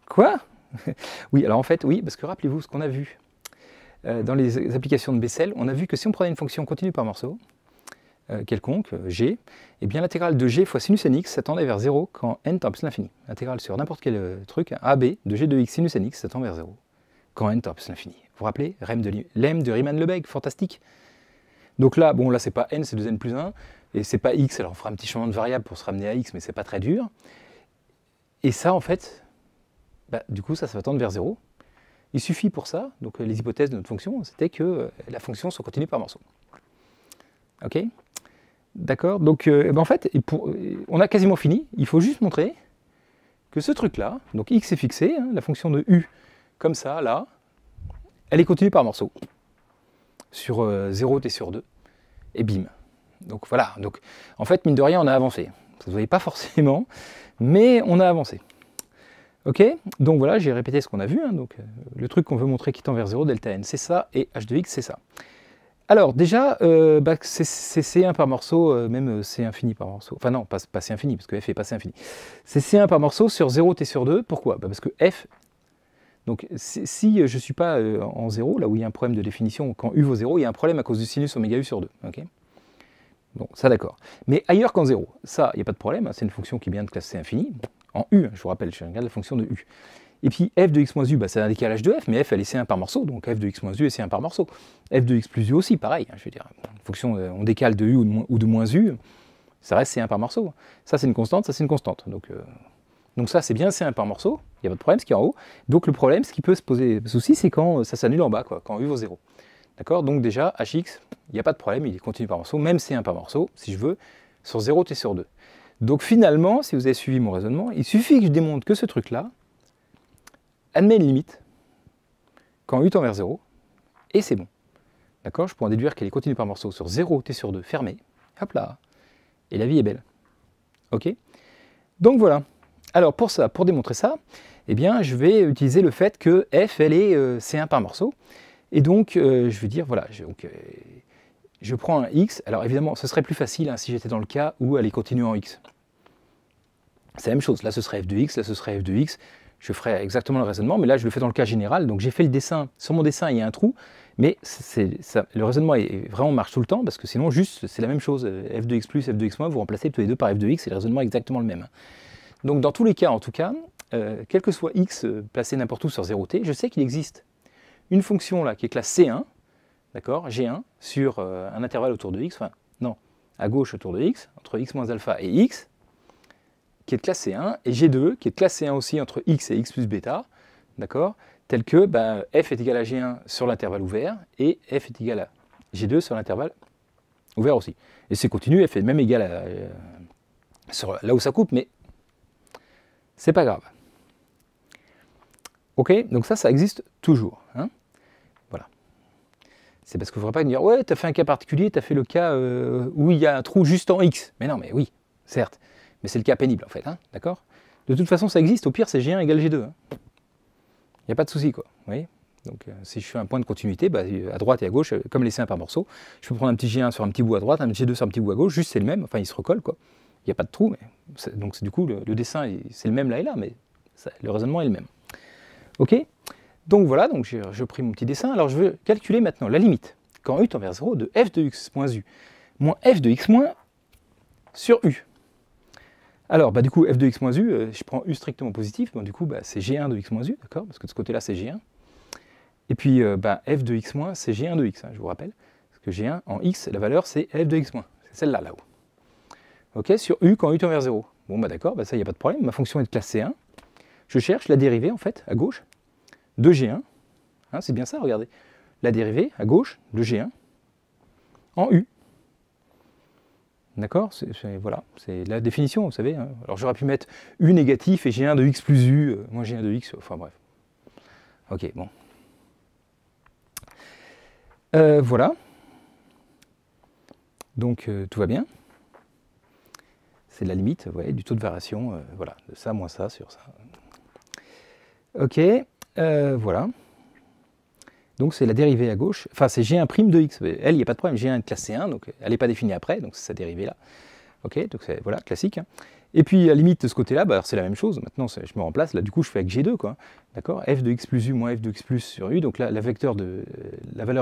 Quoi? Oui, alors en fait, oui, parce que rappelez-vous ce qu'on a vu dans les applications de Bessel, on a vu que si on prenait une fonction continue par morceau, quelconque, g, et bien l'intégrale de g fois sinus nx, ça tendait vers 0 quand n tend à l'infini. L'intégrale sur n'importe quel truc, ab de g de x sinus nx, ça tend vers 0 quand n tend à l'infini. Vous vous rappelez, lemme de Riemann-Lebesgue, fantastique. Donc là, bon, là c'est pas n, c'est 2n plus 1, et c'est pas x, alors on fera un petit changement de variable pour se ramener à x, mais c'est pas très dur. Et ça, en fait, bah, du coup, ça va tendre vers 0. Il suffit pour ça, donc les hypothèses de notre fonction, c'était que la fonction soit continue par morceau. Ok? D'accord? Donc, en fait, on a quasiment fini. Il faut juste montrer que ce truc-là, donc x est fixé, hein, la fonction de u, comme ça, là, elle est continue par morceaux, sur 0t sur 2, et bim. Donc voilà, donc en fait, mine de rien, on a avancé. Ça ne se voyait pas forcément, mais on a avancé. Ok, donc voilà, j'ai répété ce qu'on a vu, hein, donc le truc qu'on veut montrer qui tend vers 0, delta n, c'est ça, et h de x, c'est ça. Alors déjà, c'est C1 par morceau, même C infini par morceau. Enfin non, pas C infini, parce que F est pas C infini. C'est C1 par morceau sur 0t sur 2. Pourquoi? Parce que F, donc si je ne suis pas en 0, là où il y a un problème de définition, quand U vaut 0, il y a un problème à cause du sinus oméga U sur 2. Okay, bon, ça d'accord. Mais ailleurs qu'en 0, ça, il n'y a pas de problème, hein, c'est une fonction qui est bien de classe C infini. En U, je vous rappelle, je regarde la fonction de U. Et puis f de x moins u, bah, c'est un décalage de f, mais f elle est C1 par morceau, donc f de x moins u est C1 par morceau. F de x plus u aussi, pareil, hein, je veux dire, en fonction, on décale de u ou de moins u, ça reste C1 par morceau. Ça c'est une constante, ça c'est une constante. Donc ça c'est bien C1 par morceau, il n'y a pas de problème, ce qui est en haut. Donc le problème, ce qui peut se poser souci, c'est quand ça s'annule en bas, quoi, quand u vaut 0. D'accord? Donc déjà, hx, il n'y a pas de problème, il est continu par morceau, même C1 par morceau, si je veux, sur 0t sur 2. Donc finalement, si vous avez suivi mon raisonnement, il suffit que je démontre que ce truc-là admet une limite quand u tend vers 0, et c'est bon. D'accord? Je pourrais en déduire qu'elle est continue par morceau sur 0t sur 2 fermé. Hop là. Et la vie est belle. Ok? Donc voilà. Alors pour ça, pour démontrer ça, eh bien, je vais utiliser le fait que f, elle est C1 par morceau. Et donc, je vais dire, voilà, je prends un x. Alors évidemment, ce serait plus facile hein, si j'étais dans le cas où elle est continue en x. C'est la même chose. Là, ce serait f de x, là, ce serait f de x. Je ferai exactement le raisonnement, mais là je le fais dans le cas général, donc j'ai fait le dessin, sur mon dessin il y a un trou, mais le raisonnement vraiment marche tout le temps, parce que sinon juste c'est la même chose, f de x plus, f de x moins, vous remplacez tous les deux par f de x, et le raisonnement est exactement le même. Donc dans tous les cas en tout cas, quel que soit x placé n'importe où sur 0t, je sais qu'il existe une fonction là qui est classe C1, d'accord, G1, sur un intervalle autour de x, enfin non, à gauche autour de x, entre x moins alpha et x, qui est de classe C1, et G2, qui est de classe C1 aussi entre x et x plus bêta, d'accord, tel que f est égal à G1 sur l'intervalle ouvert, et f est égal à G2 sur l'intervalle ouvert aussi. Et c'est continu, f est même égal à sur là où ça coupe, mais c'est pas grave. Ok, donc ça existe toujours. Hein, voilà. C'est parce qu'il ne faudrait pas me dire, ouais, tu as fait un cas particulier, tu as fait le cas où il y a un trou juste en x. Mais non, mais oui, certes. Mais c'est le cas pénible en fait, hein, d'accord? De toute façon, ça existe, au pire c'est G1 égale G2. Hein. Il n'y a pas de souci, quoi. Vous voyez? Donc si je fais un point de continuité, à droite et à gauche, comme les C1 par morceau, je peux prendre un petit G1 sur un petit bout à droite, un petit G2 sur un petit bout à gauche, juste c'est le même, enfin ils se recollent, quoi. Il n'y a pas de trou, mais donc du coup le dessin c'est le même là et là, mais le raisonnement est le même. Ok? Donc voilà, donc je pris mon petit dessin, alors je veux calculer maintenant la limite, quand u tend vers 0, de f de x moins u, moins f de x moins sur u. Alors, du coup, f de x moins u, je prends u strictement positif, donc du coup, c'est G1 de x moins u, d'accord? Parce que de ce côté-là, c'est G1. Et puis, f de x moins, c'est G1 de x, hein, je vous rappelle. Parce que G1, en x, la valeur, c'est f de x moins. C'est celle-là, là-haut. Ok, sur u, quand u tend vers 0. Bon, d'accord, ça, il n'y a pas de problème. Ma fonction est de classe C1. Je cherche la dérivée, en fait, à gauche, de G1. Hein, c'est bien ça, regardez. La dérivée, à gauche, de G1, en u. D'accord? Voilà, c'est la définition, vous savez. Hein. Alors j'aurais pu mettre u négatif et G1 de x plus u, moins G1 de x, enfin bref. Ok, bon. Voilà. Donc tout va bien. C'est la limite, vous voyez, du taux de variation, voilà, de ça moins ça sur ça. Ok, voilà. Donc c'est la dérivée à gauche, enfin c'est G1' de x, elle, il n'y a pas de problème, G1 est de classe C1, donc elle n'est pas définie après, donc c'est sa dérivée là. Ok, donc c'est voilà, classique. Hein. Et puis à la limite de ce côté-là, c'est la même chose, maintenant je me remplace, là du coup je fais avec G2, quoi. D'accord, f de x plus u moins f de x plus sur u, donc là la valeur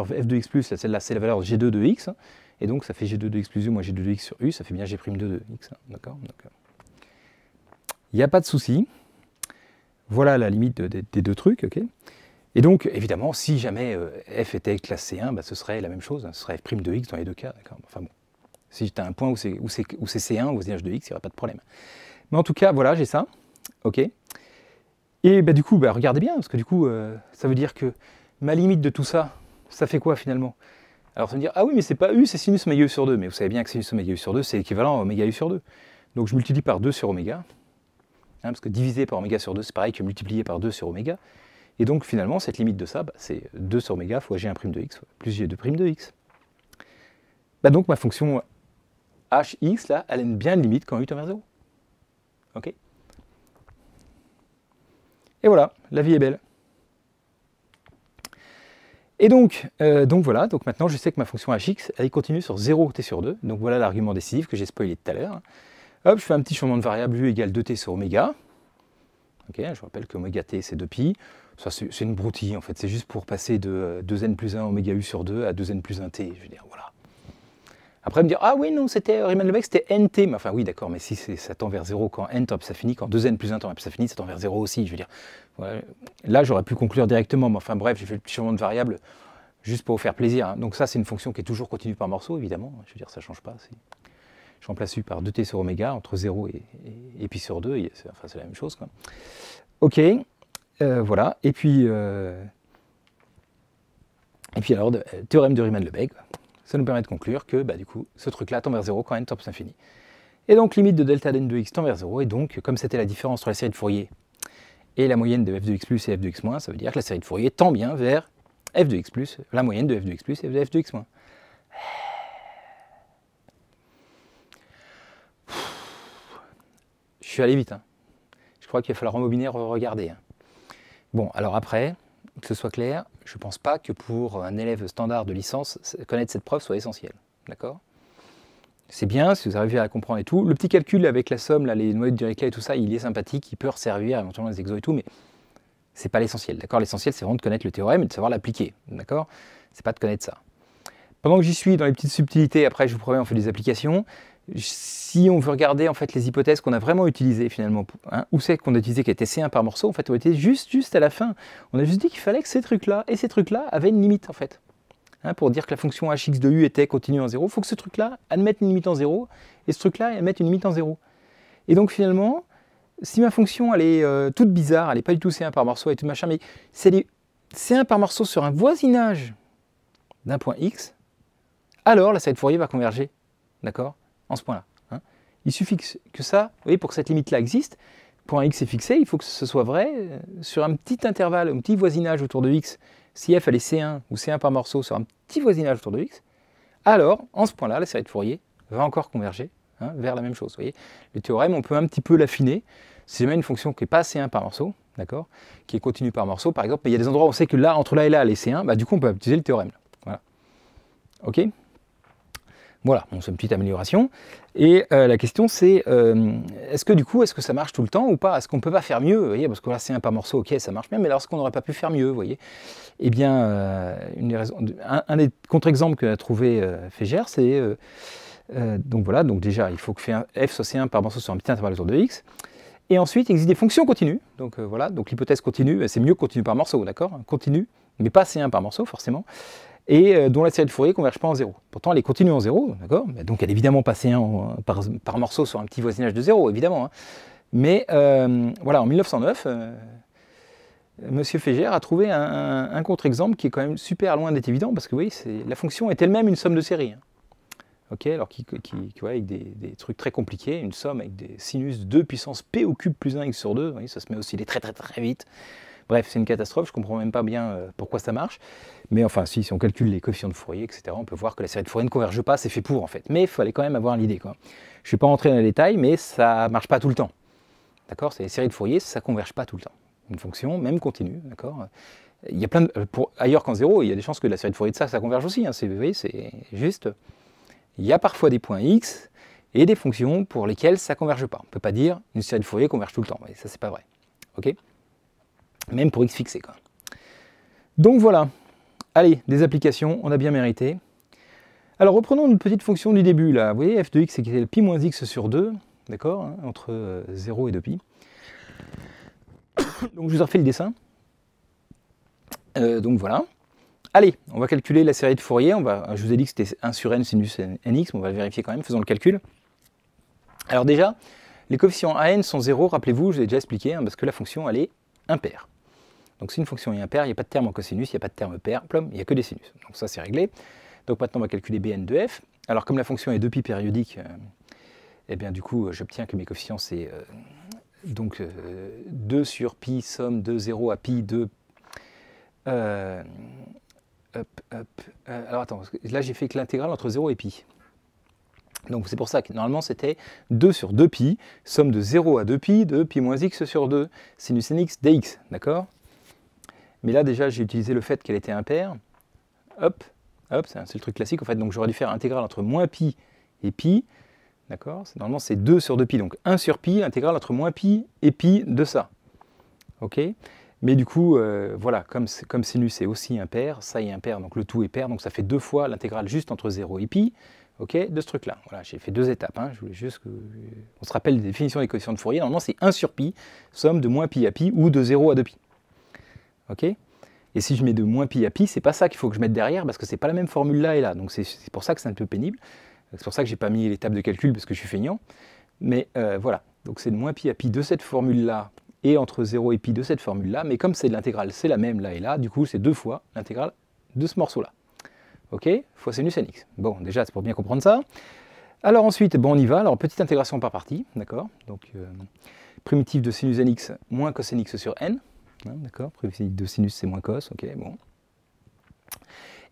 f de x plus, celle-là c'est la valeur G2 de x, hein, et donc ça fait G2 de x plus u moins G2 de x sur u, ça fait bien G'2 de x, hein, d'accord. Il n'y a pas de souci. Voilà la limite des deux trucs, ok. Et donc, évidemment, si jamais f était classe C1, ce serait la même chose, hein, ce serait f' de x dans les deux cas. Enfin bon, si j'étais à un point où c'est C1 ou h de x, il n'y aurait pas de problème. Mais en tout cas, voilà, j'ai ça. Ok. Et du coup, regardez bien, parce que du coup, ça veut dire que ma limite de tout ça, ça fait quoi finalement? Alors ça veut dire, ah oui, mais c'est pas u, c'est sinus oméga u sur 2. Mais vous savez bien que sinus oméga u sur 2, c'est équivalent à oméga u sur 2. Donc je multiplie par 2 sur oméga, hein, parce que diviser par oméga sur 2, c'est pareil que multiplier par 2 sur oméga. Et donc finalement, cette limite de ça, bah, c'est 2 sur oméga fois g1' de x plus g2' de x. Bah donc ma fonction hx, là, elle a bien une limite quand u tend vers 0. Ok. Et voilà, la vie est belle. Et donc voilà, donc maintenant je sais que ma fonction hx, elle continue sur 0 t sur 2. Donc voilà l'argument décisif que j'ai spoilé tout à l'heure. Hop, je fais un petit changement de variable u égale 2t sur oméga. Ok, je rappelle que oméga t c'est 2pi. Ça c'est une broutille en fait, c'est juste pour passer de 2n plus 1 oméga u sur 2 à 2n plus 1t. Je veux dire, voilà. Après me dire, ah oui, non, c'était Riemann-Leibniz, c'était nt. Mais enfin, oui, d'accord, mais si ça tend vers 0 quand n tend ça finit, quand 2n plus 1 tend ça finit, ça tend vers 0 aussi. Je veux dire, voilà. Là, j'aurais pu conclure directement, mais enfin, bref, j'ai fait le petit changement de variable juste pour vous faire plaisir. Hein. Donc, ça, c'est une fonction qui est toujours continue par morceau, évidemment. Je veux dire, ça ne change pas. Je remplace u par 2t sur oméga, entre 0 et pi sur 2. Enfin, c'est la même chose, quoi. Ok, voilà. Et puis alors, théorème de Riemann-Leibniz. Ça nous permet de conclure que bah, du coup, ce truc-là tend vers 0 quand n tend plus infini. Et donc, limite de delta n de x tend vers 0, et donc, comme c'était la différence entre la série de Fourier et la moyenne de f de x plus et f de x moins, ça veut dire que la série de Fourier tend bien vers f de x plus, la moyenne de f de x plus et de f de x moins. Je suis allé vite, hein. Je crois qu'il va falloir rembobiner, regarder. Hein. Bon, alors après, que ce soit clair, je ne pense pas que pour un élève standard de licence, connaître cette preuve soit essentiel. D'accord ? C'est bien, si vous arrivez à comprendre et tout. Le petit calcul avec la somme, là, les noyaux de Dirichlet et tout ça, il est sympathique, il peut resservir éventuellement les exos et tout, mais c'est pas l'essentiel. D'accord ? L'essentiel, c'est vraiment de connaître le théorème et de savoir l'appliquer. D'accord ? C'est pas de connaître ça. Pendant que j'y suis dans les petites subtilités, après, je vous promets, on fait des applications. Si on veut regarder en fait les hypothèses qu'on a vraiment utilisées finalement, hein, où c'est qu'on a utilisé qui était C1 par morceau, en fait on était juste à la fin. On a juste dit qu'il fallait que ces trucs-là et ces trucs-là avaient une limite en fait. Hein, pour dire que la fonction hx de u était continue en 0, il faut que ce truc-là admette une limite en 0 et ce truc-là admette une limite en 0. Et donc finalement, si ma fonction elle est toute bizarre, elle n'est pas du tout C1 par morceau et tout machin, mais c'est C1 par morceau sur un voisinage d'un point x, alors la série de Fourier va converger. D'accord ? En ce point-là. Hein. Il suffit que ça, vous voyez, pour que cette limite-là existe, point x est fixé, il faut que ce soit vrai sur un petit intervalle, un petit voisinage autour de x. Si f elle est C1 ou C1 par morceau sur un petit voisinage autour de x, alors, en ce point-là, la série de Fourier va encore converger hein, vers la même chose. Vous voyez. Le théorème, on peut un petit peu l'affiner. Si jamais une fonction qui n'est pas C1 par morceau, d'accord, qui est continue par morceau, par exemple, il y a des endroits où on sait que là, entre là et là, elle est C1, bah, du coup, on peut utiliser le théorème. Voilà. OK ? Voilà, bon, c'est une petite amélioration. Et la question c'est, est-ce que ça marche tout le temps ou pas? Est-ce qu'on ne peut pas faire mieux? Vous voyez, parce que là c'est un par morceau, ok, ça marche bien, mais alors est-ce qu'on n'aurait pas pu faire mieux? Vous voyez? Eh bien, un des contre-exemples que a trouvé Fégère, c'est, donc voilà, donc déjà il faut que f soit C1 par morceau sur un petit intervalle autour de x. Et ensuite, il existe des fonctions continues. Donc voilà, donc l'hypothèse continue, c'est mieux continue par morceau, d'accord? Continue, mais pas C1 par morceau forcément. Et dont la série de Fourier ne converge pas en 0. Pourtant, elle est continue en 0, d'accord ? Donc, elle est évidemment passée par morceau sur un petit voisinage de 0, évidemment. Hein. Mais voilà, en 1909, M. Fégère a trouvé un contre-exemple qui est quand même super loin d'être évident, parce que oui, la fonction est elle-même une somme de série. Hein. Ok, alors avec des trucs très compliqués, une somme avec des sinus de 2 puissance p au cube plus 1 x sur 2, voyez, ça se met aussi très très très vite. Bref, c'est une catastrophe, je ne comprends même pas bien pourquoi ça marche. Mais enfin, si on calcule les coefficients de Fourier, etc., on peut voir que la série de Fourier ne converge pas, c'est fait pour en fait. Mais il fallait quand même avoir l'idée. Je ne suis pas rentré dans les détails, mais ça ne marche pas tout le temps. D'accord ? C'est les séries de Fourier, ça ne converge pas tout le temps. Une fonction, même continue, d'accord ? Il y a ailleurs qu'en 0, il y a des chances que la série de Fourier de ça converge aussi. Hein. Vous voyez, c'est juste... Il y a parfois des points x et des fonctions pour lesquelles ça ne converge pas. On ne peut pas dire une série de Fourier converge tout le temps. Et ça, c'est pas vrai. Ok ? Même pour x fixé. Quoi. Donc voilà. Allez, des applications, on a bien mérité. Alors reprenons une petite fonction du début. Là. Vous voyez, f de x c'est égal à pi moins x sur 2, d'accord, hein, entre 0 et 2pi. Donc je vous ai refait le dessin. Donc voilà. Allez, on va calculer la série de Fourier. Je vous ai dit que c'était 1 sur n sinus nx, mais on va le vérifier quand même, faisons le calcul. Alors déjà, les coefficients a n sont 0, rappelez-vous, je vous ai déjà expliqué, hein, parce que la fonction, elle est impaire. Donc si une fonction est impaire, il n'y a pas de terme en cosinus, il n'y a pas de terme pair, plom, il n'y a que des sinus. Donc ça c'est réglé. Donc maintenant on va calculer Bn de f. Alors comme la fonction est 2pi périodique, eh bien du coup j'obtiens que mes coefficients c'est 2 sur pi somme de 0 à pi de Alors attends, parce que là j'ai fait que l'intégrale entre 0 et pi. Donc c'est pour ça que normalement c'était 2 sur 2pi, somme de 0 à 2pi, de pi moins x sur 2, sinus nx dx, d'accord? Mais là déjà j'ai utilisé le fait qu'elle était impaire. Hop, hop, c'est le truc classique en fait, donc j'aurais dû faire intégrale entre moins pi et pi, d'accord? Normalement c'est 2 sur 2pi, donc 1 sur pi, intégrale entre moins pi et pi de ça. Ok? Mais du coup, voilà, comme sinus est aussi impair, ça est impair, donc le tout est pair, donc ça fait 2 fois l'intégrale juste entre 0 et pi, ok, de ce truc-là. Voilà, j'ai fait 2 étapes, hein. Je voulais juste qu'on se rappelle des définitions des coefficients de Fourier. Normalement c'est 1 sur pi, somme de moins pi à pi, ou de 0 à 2pi. Ok? Et si je mets de moins pi à pi, c'est pas ça qu'il faut que je mette derrière, parce que c'est pas la même formule là et là, donc c'est pour ça que c'est un peu pénible. C'est pour ça que j'ai pas mis l'étape de calcul, parce que je suis feignant. Mais voilà, donc c'est de moins pi à pi de cette formule-là, et entre 0 et pi de cette formule-là, mais comme c'est de l'intégrale, c'est la même là et là, du coup c'est 2 fois l'intégrale de ce morceau-là. Ok? Fois sinus nx. Bon, déjà c'est pour bien comprendre ça. Alors ensuite, bon, on y va, alors petite intégration par partie, d'accord? Donc primitive de sinus nx moins cos nx sur n, hein, d'accord? Primitive de sinus c'est moins cos, ok, bon.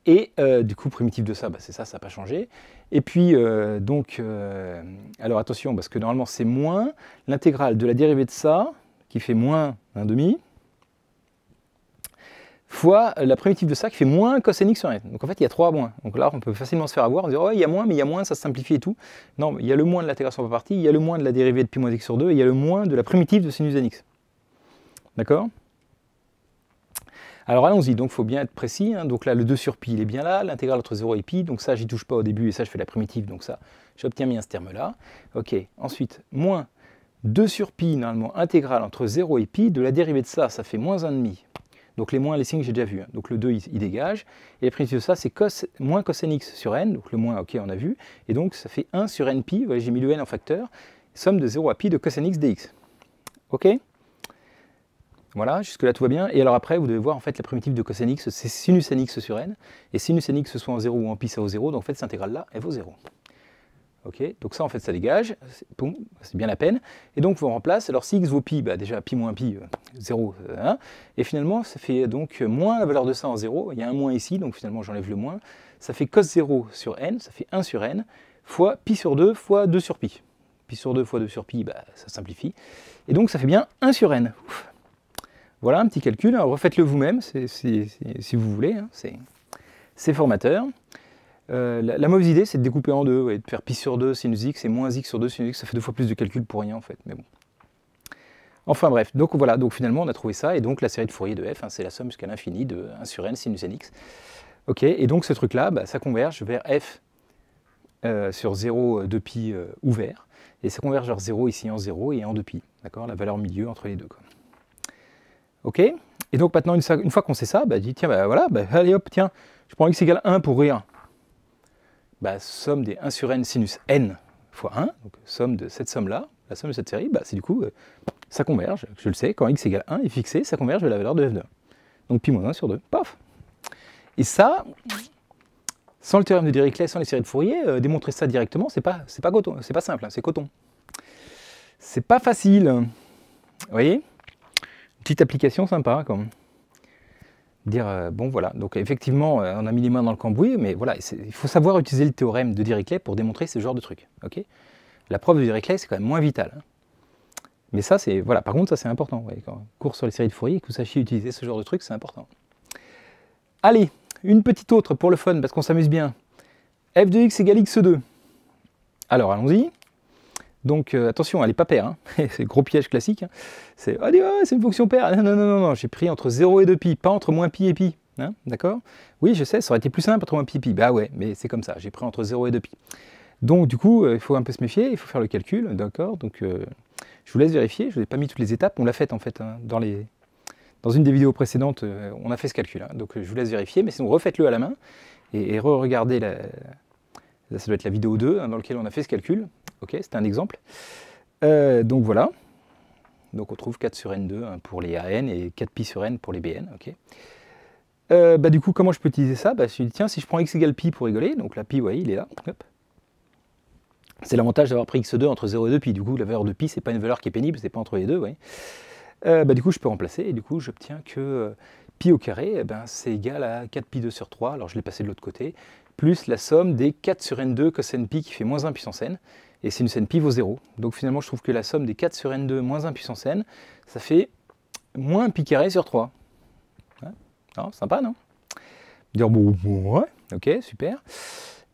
Et du coup, primitive de ça, bah, c'est ça, ça n'a pas changé. Et puis, alors attention, parce que normalement c'est moins l'intégrale de la dérivée de ça, qui fait moins 1/2, fois la primitive de ça qui fait moins cos nx sur n. Donc en fait, il y a 3 moins. Donc là, on peut facilement se faire avoir, on se dire, oh, il y a moins, mais il y a moins, ça se simplifie et tout. Non, il y a le moins de l'intégration par partie, il y a le moins de la dérivée de pi moins x sur 2, et il y a le moins de la primitive de sinus nx. D'accord? Alors allons-y, donc il faut bien être précis, hein. Donc là le 2 sur pi il est bien là, l'intégrale entre 0 et pi, donc ça j'y touche pas au début et ça je fais la primitive, donc ça j'obtiens bien ce terme là. Ok, ensuite moins 2 sur pi normalement intégrale entre 0 et pi, de la dérivée de ça, ça fait moins 1/2. Donc les moins, les signes j'ai déjà vu, hein. Donc le 2 il dégage, et la primitive de ça c'est moins cos nx sur n, donc le moins ok on a vu, et donc ça fait 1 sur n pi, j'ai mis le n en facteur, somme de 0 à pi de cos nx dx. Ok? Voilà, jusque-là tout va bien. Et alors après, vous devez voir en fait la primitive de cos nx, c'est sinus nx sur n. Et sinus nx soit en 0 ou en pi, ça vaut 0. Donc en fait, cette intégrale-là, elle vaut 0. Ok, donc ça en fait, ça dégage. C'est bien la peine. Et donc on remplace. Alors si x vaut pi, bah, déjà pi moins pi, 0. Et finalement, ça fait donc moins la valeur de ça en 0. Il y a un moins ici, donc finalement j'enlève le moins. Ça fait cos 0 sur n, ça fait 1 sur n, fois pi sur 2 fois 2 sur pi. Pi sur 2 fois 2 sur pi, bah, ça simplifie. Et donc ça fait bien 1 sur n. Ouf. Voilà un petit calcul, refaites-le vous-même si vous voulez, hein. C'est formateur. La mauvaise idée c'est de découper en deux, de faire pi sur 2 sinus x et moins x sur 2 sinus x, ça fait 2 fois plus de calculs pour rien en fait, mais bon. Enfin bref, donc voilà, donc finalement on a trouvé ça, et donc la série de Fourier de f, hein, c'est la somme jusqu'à l'infini de 1 sur n sinus nx. Ok, et donc ce truc-là, bah, ça converge vers f sur 0 de pi ouvert, et ça converge vers 0 ici en 0 et en 2pi, d'accord, la valeur milieu entre les deux, quoi. Ok? Et donc maintenant, une fois qu'on sait ça, bah, dit tiens, bah, voilà, bah, allez hop, tiens, je prends x égale 1 pour rire. Bah, somme des 1 sur n sinus n fois 1, donc somme de cette somme-là, la somme de cette série, bah, c'est du coup, ça converge, je le sais, quand x égale 1 est fixé, ça converge vers la valeur de f de 1. Donc pi moins 1 sur 2, paf! Et ça, sans le théorème de Dirichlet, sans les séries de Fourier, démontrer ça directement, c'est pas coton, c'est pas simple, hein, c'est coton. C'est pas facile. Vous voyez? Petite application sympa, comme dire, bon voilà, donc effectivement on a mis les mains dans le cambouis, mais voilà, il faut savoir utiliser le théorème de Dirichlet pour démontrer ce genre de truc, ok? La preuve de Dirichlet c'est quand même moins vital, hein. Mais ça c'est, voilà, par contre ça c'est important, ouais, quand on court sur les séries de Fourier, que vous sachiez utiliser ce genre de truc, c'est important. Allez, une petite autre pour le fun, parce qu'on s'amuse bien. f de x égale x2. Alors allons-y. Donc attention, elle n'est pas paire, hein. C'est le gros piège classique, hein. C'est oh, c'est une fonction paire. Non, j'ai pris entre 0 et 2pi, pas entre moins pi et pi, hein, d'accord? Oui, je sais, ça aurait été plus simple entre moins pi et pi. Bah ouais, mais c'est comme ça, j'ai pris entre 0 et 2pi. Donc du coup, il faut un peu se méfier, il faut faire le calcul, d'accord? Donc je vous laisse vérifier, je vous ai pas mis toutes les étapes, on l'a fait en fait, hein, dans une des vidéos précédentes, on a fait ce calcul, hein. Donc je vous laisse vérifier, mais sinon refaites-le à la main et re-regardez là, ça doit être la vidéo 2, hein, dans laquelle on a fait ce calcul. Ok, c'était un exemple. Donc voilà. Donc on trouve 4 sur n2 hein, pour les AN et 4pi sur n pour les BN. Okay. Bah, du coup, comment je peux utiliser ça? Bah, je me dis, tiens, si je prends x égale pi pour rigoler, donc là, pi, ouais, il est là. C'est l'avantage d'avoir pris x2 entre 0 et 2pi. Du coup, la valeur de pi, c'est pas une valeur qui est pénible, c'est pas entre les deux. Ouais. Bah, du coup, je peux remplacer et du coup, j'obtiens que pi au carré, eh ben, c'est égal à 4 pi 2 sur 3, alors je l'ai passé de l'autre côté, plus la somme des 4 sur n2 cosn pi qui fait moins 1 puissance n, et c'est une sin pi vaut 0. Donc finalement, je trouve que la somme des 4 sur n2 moins 1 puissance n, ça fait moins pi carré sur 3. Ouais. Non, sympa, non? Dire bon, ouais, ok, super.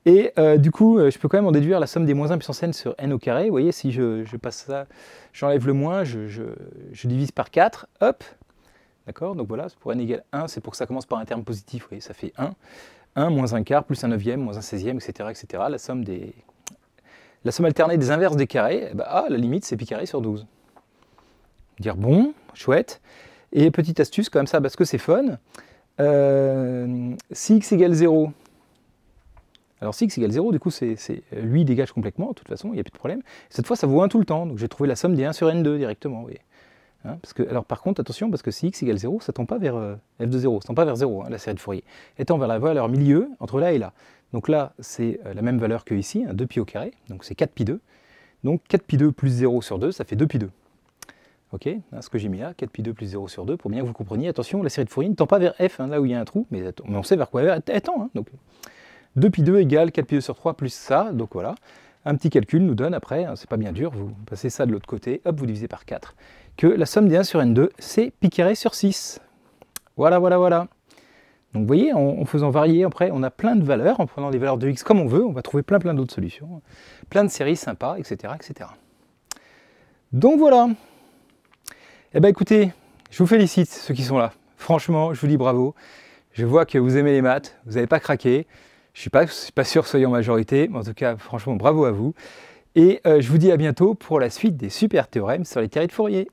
Et du coup, je peux quand même en déduire la somme des moins 1 puissance n sur n au carré. Vous voyez, si je passe ça, j'enlève le moins, je divise par 4, hop. D'accord? Donc voilà, pour n égale 1, c'est pour que ça commence par un terme positif. Vous voyez, ça fait 1. 1 moins un quart plus un neuvième moins un 16e, etc., etc. La somme alternée des inverses des carrés, bah, la limite, c'est pi carré sur 12. Dire bon, chouette. Et petite astuce, comme ça, parce que c'est fun. Si x égale 0, alors si x égale 0, du coup, lui dégage complètement, de toute façon, il n'y a plus de problème. Cette fois, ça vaut 1 tout le temps, donc j'ai trouvé la somme des 1 sur n2 directement. Vous voyez. Hein, alors par contre, attention, parce que si x égale 0, ça ne tend pas vers f de 0, ça ne tend pas vers 0, hein, la série de Fourier. Elle tend vers la valeur milieu, entre là et là. Donc là, c'est la même valeur que ici, hein, 2 pi au carré, donc c'est 4 pi 2. Donc 4 pi 2 plus 0 sur 2, ça fait 2 pi 2. Ok, hein, ce que j'ai mis là, 4 pi 2 plus 0 sur 2, pour bien que vous compreniez, attention, la série de Fourier ne tend pas vers f, hein, là où il y a un trou, mais on sait vers quoi elle tend. Hein, donc 2 pi 2 égale 4 pi 2 sur 3 plus ça, donc voilà. Un petit calcul nous donne après, hein, c'est pas bien dur, vous passez ça de l'autre côté, hop, vous divisez par 4, que la somme des 1 sur n2, c'est pi carré sur 6. Voilà, voilà, voilà. Donc vous voyez, en faisant varier, après, on a plein de valeurs, en prenant des valeurs de x comme on veut, on va trouver plein d'autres solutions, plein de séries sympas, etc., etc. Donc voilà. Eh bien écoutez, je vous félicite, ceux qui sont là. Franchement, je vous dis bravo. Je vois que vous aimez les maths, vous n'avez pas craqué. Je ne suis pas sûr que vous soyez en majorité, mais en tout cas, franchement, bravo à vous. Et je vous dis à bientôt pour la suite des super théorèmes sur les théories de Fourier.